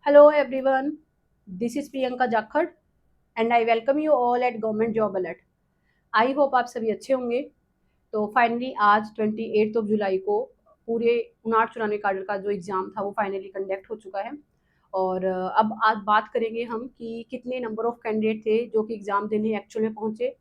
Hello everyone, this is Priyanka Jakhad and I welcome you all at Government Job Alert. I hope आप सभी अच्छे होंगे। तो finally आज 28 जुलाई को पूरे 59 cadre का जो एग्ज़ाम था वो फाइनली कंडक्ट हो चुका है। और अब आज बात करेंगे हम कि कितने नंबर ऑफ कैंडिडेट थे जो कि एग्ज़ाम देने एक्चुअल में पहुँचे,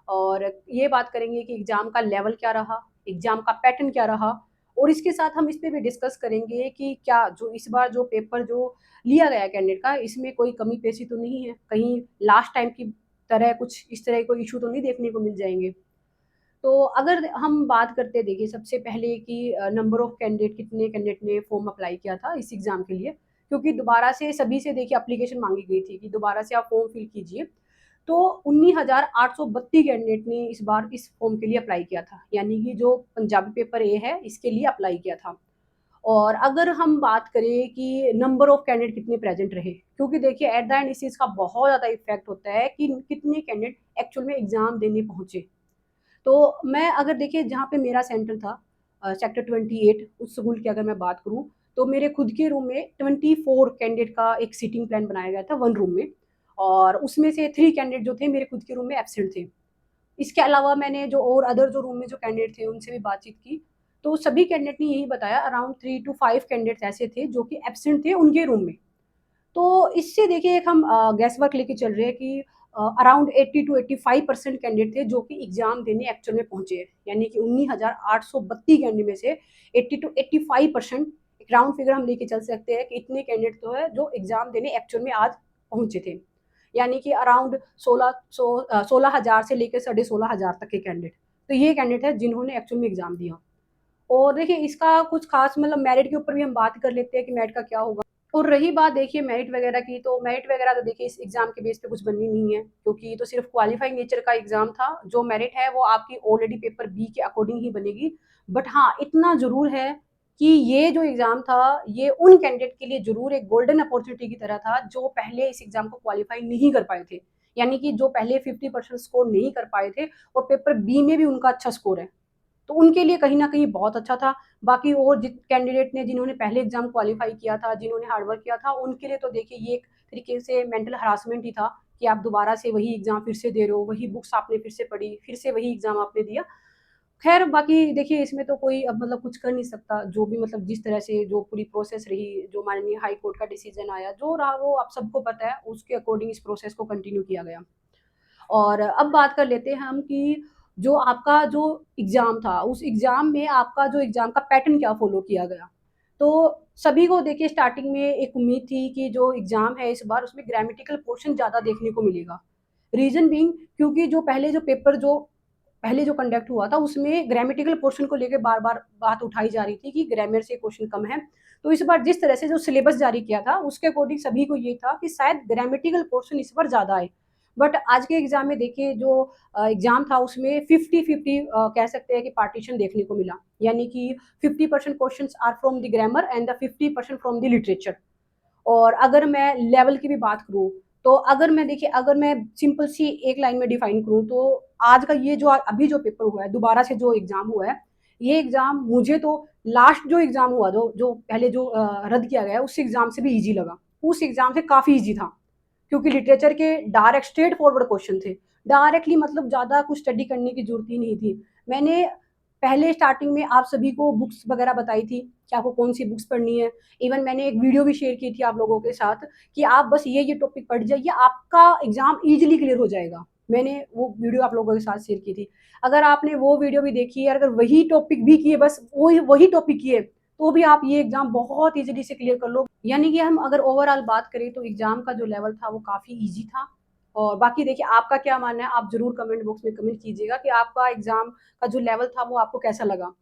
और ये बात करेंगे कि एग्ज़ाम का लेवल क्या रहा, एग्ज़ाम का पैटर्न क्या रहा, और इसके साथ हम इस पे भी डिस्कस करेंगे कि क्या जो इस बार जो पेपर जो लिया गया कैंडिडेट का, इसमें कोई कमी पेशी तो नहीं है, कहीं लास्ट टाइम की तरह कुछ इस तरह कोई इशू तो नहीं देखने को मिल जाएंगे। तो अगर हम बात करते हैं, देखिए सबसे पहले कि नंबर ऑफ कैंडिडेट, कितने कैंडिडेट ने फॉर्म अप्लाई किया था इस एग्ज़ाम के लिए, क्योंकि दोबारा से सभी से देखिए एप्लीकेशन मांगी गई थी कि दोबारा से आप फॉर्म फिल कीजिए। तो 19,832 कैंडिडेट ने इस बार इस फॉर्म के लिए अप्लाई किया था, यानी कि जो पंजाबी पेपर ए है इसके लिए अप्लाई किया था। और अगर हम बात करें कि नंबर ऑफ कैंडिडेट कितने प्रेजेंट रहे, क्योंकि देखिए एट द एंड इस चीज़ का बहुत ज़्यादा इफेक्ट होता है कि कितने कैंडिडेट एक्चुअल में एग्जाम देने पहुंचे। तो मैं अगर देखिए जहाँ पे मेरा सेंटर था, सेक्टर 28, उस स्कूल की अगर मैं बात करूँ, तो मेरे खुद के रूम में 24 कैंडिडेट का एक सीटिंग प्लान बनाया गया था वन रूम में, और उसमें से 3 कैंडिडेट जो थे मेरे खुद के रूम में एब्सेंट थे। इसके अलावा मैंने जो और अदर जो रूम में जो कैंडिडेट थे उनसे भी बातचीत की, तो सभी कैंडिडेट ने यही बताया, अराउंड 3 टू 5 कैंडिडेट्स ऐसे थे जो कि एब्सेंट थे उनके रूम में। तो इससे देखिए एक हम गैस वर्क लेके चल रहे हैं कि अराउंड 80 टू 85% कैंडिडेट थे जो कि एग्जाम देने एक्चुअल में पहुंचे हैं, यानी कि 19,832 कैंडिडेट में से 80 टू 85%, एक राउंड फिगर हम लेके चल सकते हैं कि इतने कैंडिडेट तो है जो एग्जाम देने एक्चुअल में आज पहुंचे थे, यानी कि अराउंड 16,000 से लेकर 16,500 तक के कैंडिडेट। तो ये कैंडिडेट है जिन्होंने एक्चुअल में एग्जाम दिया। और देखिए इसका कुछ खास मतलब मेरिट के ऊपर भी हम बात कर लेते हैं कि मेरिट का क्या होगा। और रही बात देखिए मेरिट वगैरह की, तो मेरिट वगैरह तो देखिए इस एग्जाम के बेस पे कुछ बननी नहीं है, क्योंकि ये तो सिर्फ क्वालिफाइंग नेचर का एग्जाम था। जो मेरिट है वो आपकी ऑलरेडी पेपर बी के अकॉर्डिंग ही बनेगी। बट हाँ, इतना जरूर है कि ये जो एग्जाम था ये उन कैंडिडेट के लिए जरूर एक गोल्डन अपॉर्चुनिटी की तरह था जो पहले इस एग्जाम को क्वालिफाई नहीं कर पाए थे, यानी कि जो पहले 50% स्कोर नहीं कर पाए थे और पेपर बी में भी उनका अच्छा स्कोर है, तो उनके लिए कहीं न कहीं बहुत अच्छा था। बाकी और जित कैंडिडेट ने जिन्होंने पहले एग्ज़ाम क्वालीफाई किया था, जिन्होंने हार्ड वर्क किया था, उनके लिए तो देखिए ये एक तरीके से मेंटल हरासमेंट ही था कि आप दोबारा से वही एग्ज़ाम फिर से दे रहे हो, वही बुक्स आपने फिर से पढ़ी, फिर से वही एग्ज़ाम आपने दिया। ख़ैर बाकी देखिए इसमें तो कोई अब मतलब कुछ कर नहीं सकता, जो भी मतलब जिस तरह से जो पूरी प्रोसेस रही, जो माननीय हाई कोर्ट का डिसीज़न आया, जो रहा वो आप सबको पता है, उसके अकॉर्डिंग इस प्रोसेस को कंटिन्यू किया गया। और अब बात कर लेते हैं हम कि जो आपका जो एग्ज़ाम था, उस एग्ज़ाम में आपका जो एग्ज़ाम का पैटर्न क्या फ़ॉलो किया गया। तो सभी को देखिए स्टार्टिंग में एक उम्मीद थी कि जो एग्ज़ाम है इस बार उसमें ग्रामेटिकल पोर्शन ज़्यादा देखने को मिलेगा। रीज़न बीइंग, क्योंकि जो पहले जो पेपर जो पहले जो कंडक्ट हुआ था उसमें ग्रामेटिकल पोर्शन को लेके बार-बार बात उठाई जा रही थी कि ग्रामर से क्वेश्चन कम है। तो इस बार जिस तरह से जो सिलेबस जारी किया था उसके अकॉर्डिंग सभी को ये था कि शायद ग्रामेटिकल पोर्शन इस बार ज़्यादा आए। बट आज के एग्ज़ाम में देखिए जो एग्ज़ाम था उसमें 50-50 कह सकते हैं कि पार्टीशन देखने को मिला। यानी कि 50% questions are from the grammar and the 50% from the literature. और अगर मैं लेवल की भी बात करूँ, तो अगर मैं देखिए अगर मैं सिंपल सी एक लाइन में डिफाइन करूँ, तो आज का ये जो अभी जो पेपर हुआ है, दोबारा से जो एग्ज़ाम हुआ है, ये एग्ज़ाम मुझे तो लास्ट जो एग्ज़ाम हुआ जो जो पहले जो रद्द किया गया है, उस एग्ज़ाम से भी ईज़ी लगा। उस एग्ज़ाम से काफ़ी ईज़ी था, क्योंकि लिटरेचर के डायरेक्ट स्ट्रेट फॉरवर्ड क्वेश्चन थे। डायरेक्टली मतलब ज़्यादा कुछ स्टडी करने की ज़रूरत ही नहीं थी। मैंने पहले स्टार्टिंग में आप सभी को बुक्स वगैरह बताई थी कि आपको कौन-सी बुक्स पढ़नी है। इवन मैंने एक वीडियो भी शेयर की थी आप लोगों के साथ कि आप बस ये टॉपिक पढ़ जाइए, आपका एग्ज़ाम ईज़िली क्लियर हो जाएगा। मैंने वो वीडियो आप लोगों के साथ शेयर की थी। अगर आपने वो वीडियो भी देखी है, अगर वही टॉपिक भी किए, बस वही वही टॉपिक किए, तो भी आप ये एग्ज़ाम बहुत ईज़िली से क्लियर कर लो। यानी कि हम अगर ओवरऑल बात करें तो एग्ज़ाम का जो लेवल था वो काफ़ी ईज़ी था। और बाकी देखिए आपका क्या मानना है, आप ज़रूर कमेंट बॉक्स में कमेंट कीजिएगा कि आपका एग्ज़ाम का जो लेवल था वो आपको कैसा लगा।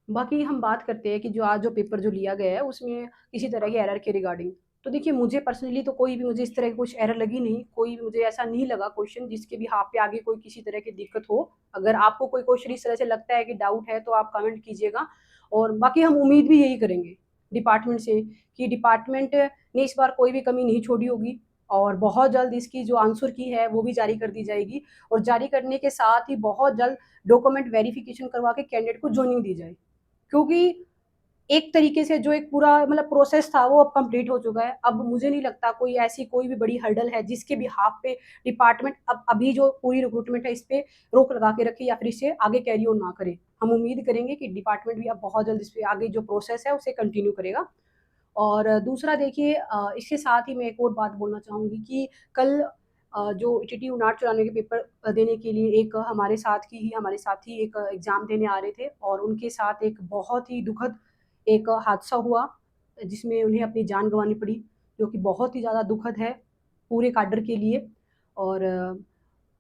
बाकी हम बात करते हैं कि जो आज जो पेपर जो लिया गया है उसमें किसी तरह की एरर के रिगार्डिंग, तो देखिए मुझे पर्सनली तो कोई भी मुझे इस तरह की कुछ एरर लगी नहीं, कोई भी मुझे ऐसा नहीं लगा क्वेश्चन जिसके भी हाथ पे आगे कोई किसी तरह की दिक्कत हो। अगर आपको कोई क्वेश्चन इस तरह से लगता है कि डाउट है तो आप कमेंट कीजिएगा। और बाकी हम उम्मीद भी यही करेंगे डिपार्टमेंट से कि डिपार्टमेंट ने इस बार कोई भी कमी नहीं छोड़ी होगी, और बहुत जल्द इसकी जो आंसर की है वो भी जारी कर दी जाएगी, और जारी करने के साथ ही बहुत जल्द डॉक्यूमेंट वेरिफिकेशन करवा के कैंडिडेट को जॉइनिंग दी जाए। क्योंकि एक तरीके से जो एक पूरा मतलब प्रोसेस था वो अब कंप्लीट हो चुका है। अब मुझे नहीं लगता कोई ऐसी कोई भी बड़ी हर्डल है जिसके बिहाफ़ पे डिपार्टमेंट अब अभी जो पूरी रिक्रूटमेंट है इस पे रोक लगा के रखे या फिर इसे आगे कैरी ऑन ना करे। हम उम्मीद करेंगे कि डिपार्टमेंट भी अब बहुत जल्द इस पे आगे जो प्रोसेस है उसे कंटिन्यू करेगा। और दूसरा देखिए इसके साथ ही मैं एक और बात बोलना चाहूँगी कि कल जो ईटीटी उनाट चलाने के पेपर देने के लिए एक हमारे साथी एक एग्ज़ाम देने आ रहे थे और उनके साथ एक बहुत ही दुखद एक हादसा हुआ, जिसमें उन्हें अपनी जान गँवानी पड़ी, जो कि बहुत ही ज़्यादा दुखद है, पूरे कैडर के लिए। और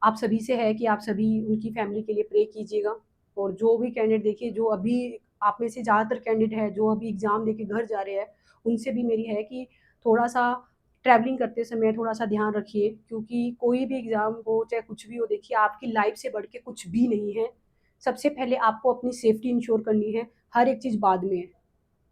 आप सभी से है कि आप सभी उनकी फैमिली के लिए प्रे कीजिएगा। और जो भी कैंडिडेट देखिए जो अभी आप में से ज़्यादातर कैंडिडेट है जो अभी एग्ज़ाम देके घर जा रहे हैं, उनसे भी मेरी है कि थोड़ा-सा ट्रैवलिंग करते समय थोड़ा-सा ध्यान रखिए, क्योंकि कोई भी एग्ज़ाम हो चाहे कुछ भी हो, देखिए आपकी लाइफ़ से बढ़ के कुछ भी नहीं है। सबसे पहले आपको अपनी सेफ्टी इंश्योर करनी है, हर एक चीज़ बाद में है।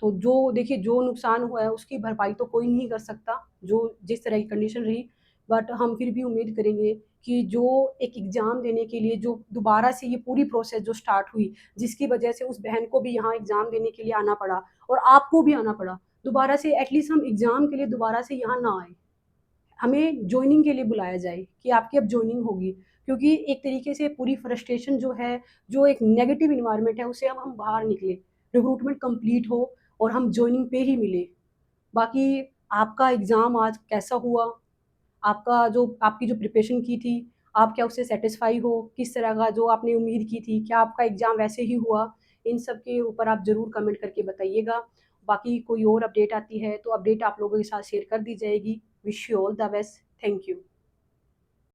तो जो देखिए जो नुकसान हुआ है उसकी भरपाई तो कोई नहीं कर सकता, जो जिस तरह की कंडीशन रही। बट हम फिर भी उम्मीद करेंगे कि जो एक एग्ज़ाम देने के लिए जो दोबारा से ये पूरी प्रोसेस जो स्टार्ट हुई, जिसकी वजह से उस बहन को भी यहाँ एग्ज़ाम देने के लिए आना पड़ा और आपको भी आना पड़ा, दोबारा से एटलीस्ट हम एग्ज़ाम के लिए दोबारा से यहाँ ना आएँ। हमें जॉइनिंग के लिए बुलाया जाए कि आपकी अब जॉइनिंग होगी, क्योंकि एक तरीके से पूरी फ्रस्ट्रेशन जो है, जो एक नेगेटिव एनवायरनमेंट है, उससे अब हम बाहर निकले, रिक्रूटमेंट कंप्लीट हो और हम जॉइनिंग पे ही मिले। बाकी आपका एग्ज़ाम आज कैसा हुआ? आपकी जो प्रिपरेशन की थी, आप क्या उससे सैटिस्फाई हो? किस तरह का जो आपने उम्मीद की थी, क्या आपका एग्ज़ाम वैसे ही हुआ? इन सब के ऊपर आप ज़रूर कमेंट करके बताइएगा। बाकी कोई और अपडेट आती है, तो अपडेट आप लोगों के साथ शेयर कर दी जाएगी। Wish you all the best. Thank you.